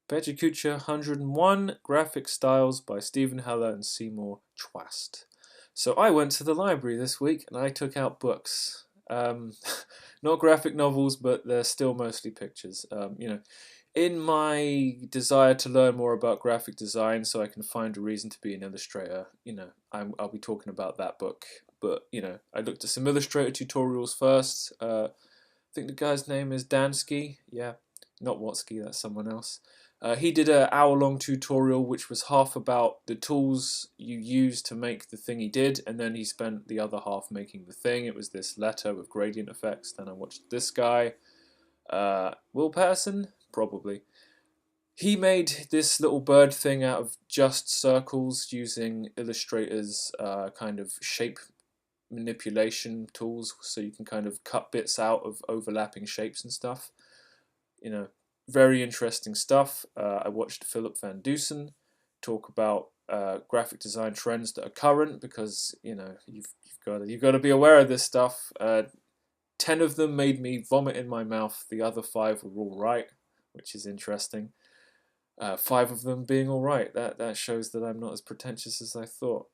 Pecha Kucha 101, Graphic Styles by Stephen Heller and Seymour Chwast. So I went to the library this week and I took out books. Not graphic novels, but they're still mostly pictures. In my desire to learn more about graphic design so I can find a reason to be an illustrator, I'll be talking about that book. But, I looked at some Illustrator tutorials first. I think the guy's name is Dansky. Yeah, not Watsky, that's someone else. He did an hour-long tutorial which was half about the tools you use to make the thing he did, and then he spent the other half making the thing. It was this letter with gradient effects. Then I watched this guy, Will Patterson, probably. He made this little bird thing out of just circles using Illustrator's kind of shape manipulation tools, so you can kind of cut bits out of overlapping shapes and stuff. Very interesting stuff. I watched Philip Van Dusen talk about graphic design trends that are current, because you've got to be aware of this stuff. 10 of them made me vomit in my mouth. The other 5 were all right, which is interesting. 5 of them being all right. That shows that I'm not as pretentious as I thought.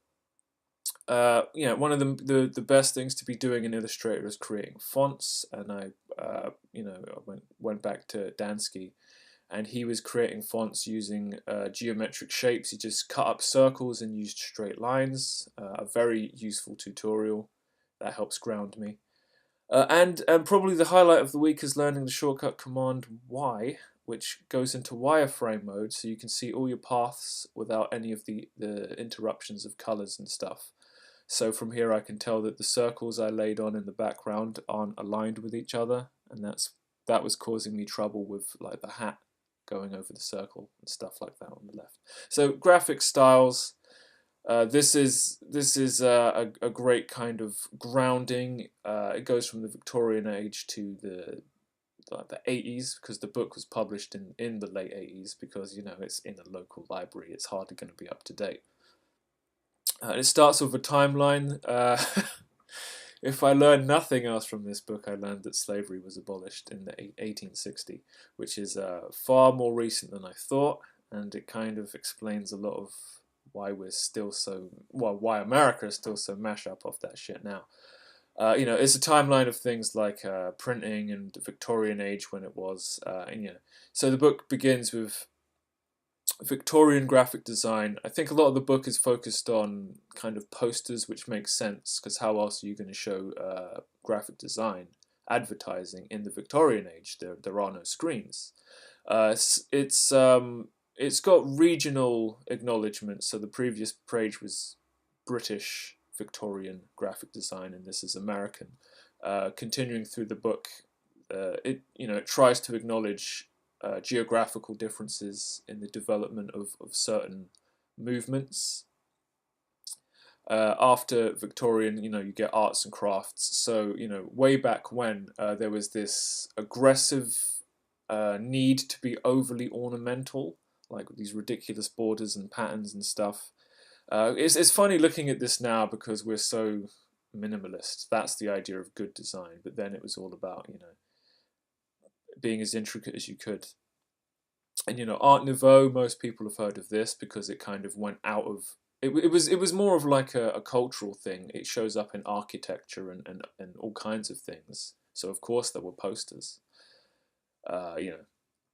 One of the best things to be doing in Illustrator is creating fonts, and I went back to Dansky, and he was creating fonts using geometric shapes. He just cut up circles and used straight lines. A very useful tutorial that helps ground me. And probably the highlight of the week is learning the shortcut command Y, which goes into wireframe mode, so you can see all your paths without any of the interruptions of colors and stuff. So from here I can tell that the circles I laid on in the background aren't aligned with each other, and that was causing me trouble with like the hat going over the circle and stuff like that on the left. So graphic styles. This is a great kind of grounding. It goes from the Victorian age to the 80s, because the book was published in the late 80s, because it's in a local library. It's hardly going to be up to date. It starts with a timeline. If I learned nothing else from this book, I learned that slavery was abolished in the 1860, which is far more recent than I thought, and it kind of explains a lot of why why America is still so mash up off that shit now. It's a timeline of things like printing and the Victorian age when it was, so the book begins with Victorian graphic design. I think a lot of the book is focused on kind of posters, which makes sense, because how else are you going to show graphic design advertising in the Victorian age? There are no screens. It's got regional acknowledgement. So the previous page was British Victorian graphic design, and this is American. Continuing through the book, it tries to acknowledge geographical differences in the development of certain movements. After Victorian, you get arts and crafts. So, way back when, there was this aggressive need to be overly ornamental, like with these ridiculous borders and patterns and stuff. It's funny looking at this now, because we're so minimalist. That's the idea of good design. But then it was all about, being as intricate as you could. And Art Nouveau, most people have heard of this, because it kind of went out of it was more of like a cultural thing. It shows up in architecture and all kinds of things. So of course there were posters.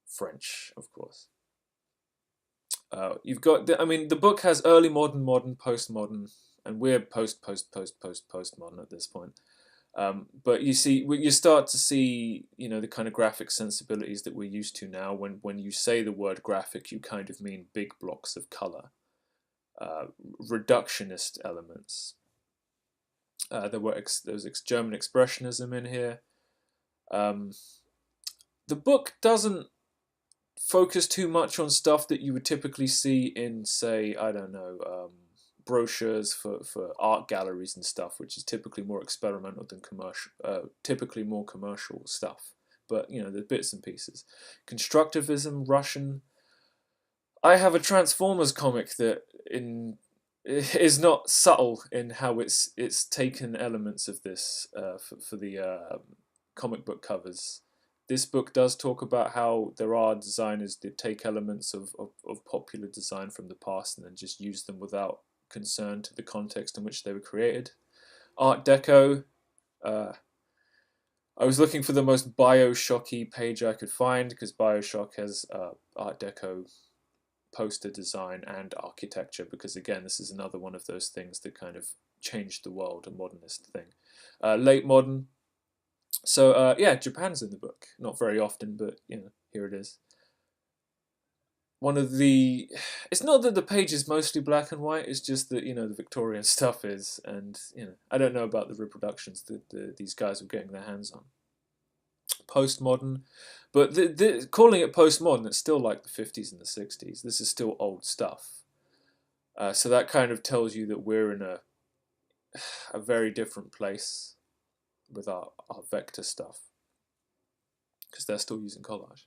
French, of course. You've got the book has early modern, modern, postmodern, and we're postmodern at this point. But you start to see, the kind of graphic sensibilities that we're used to now. When you say the word graphic, you kind of mean big blocks of color, reductionist elements. There was German expressionism in here. The book doesn't focus too much on stuff that you would typically see in, say, I don't know, brochures for art galleries and stuff, which is typically more experimental than commercial, typically more commercial stuff. But the bits and pieces, constructivism, Russian. I have a Transformers comic that is not subtle in how it's taken elements of this for the comic book covers. this book does talk about how there are designers that take elements of popular design from the past and then just use them without concern to the context in which they were created. Art Deco. I was looking for the most Bioshock-y page I could find because Bioshock has Art Deco poster design and architecture, because again, this is another one of those things that kind of changed the world, a modernist thing. Late modern. So yeah, Japan's in the book. Not very often, but here it is. One of the, it's not that the page is mostly black and white. It's just that the Victorian stuff is, and I don't know about the reproductions that these guys were getting their hands on. Postmodern, but calling it postmodern, it's still like the 50s and the 60s. This is still old stuff. So that kind of tells you that we're in a very different place with our vector stuff, because they're still using collage.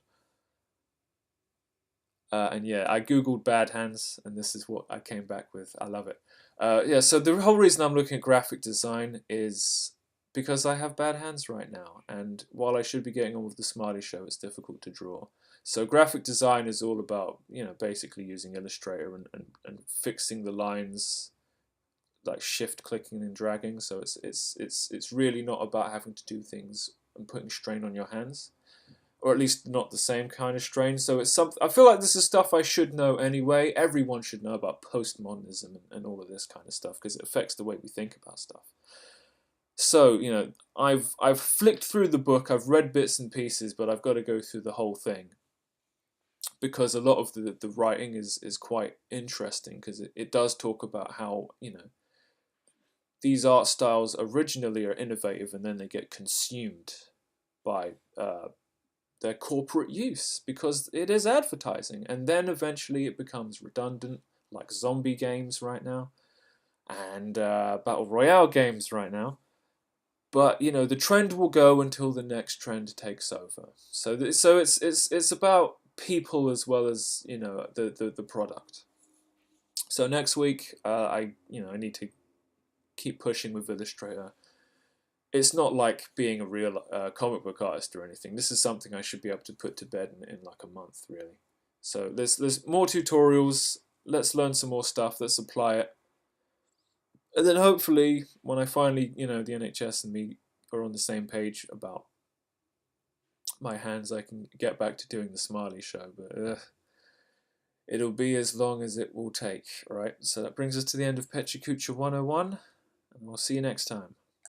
And yeah, I googled bad hands, and this is what I came back with. I love it. Yeah, so the whole reason I'm looking at graphic design is because I have bad hands right now, and while I should be getting on with the Smiley Show, it's difficult to draw. So graphic design is all about basically using Illustrator and fixing the lines, like shift clicking and dragging. So it's really not about having to do things and putting strain on your hands, or at least not the same kind of strain. So it's something, I feel like this is stuff I should know anyway. Everyone should know about postmodernism and all of this kind of stuff, because it affects the way we think about stuff. So I've flicked through the book. I've read bits and pieces, but I've got to go through the whole thing, because a lot of the writing is quite interesting, because it does talk about how these art styles originally are innovative and then they get consumed by their corporate use because it is advertising, and then eventually it becomes redundant, like zombie games right now and battle royale games right now. But the trend will go until the next trend takes over. So it's about people as well as the product. So next week I need to keep pushing with Illustrator. It's not like being a real comic book artist or anything. This is something I should be able to put to bed in like a month, really. So there's more tutorials. Let's learn some more stuff. Let's apply it. And then hopefully, when I finally, the NHS and me are on the same page about my hands, I can get back to doing the Smiley Show. But it'll be as long as it will take, right? So that brings us to the end of Pecha Kucha 101, and we'll see you next time.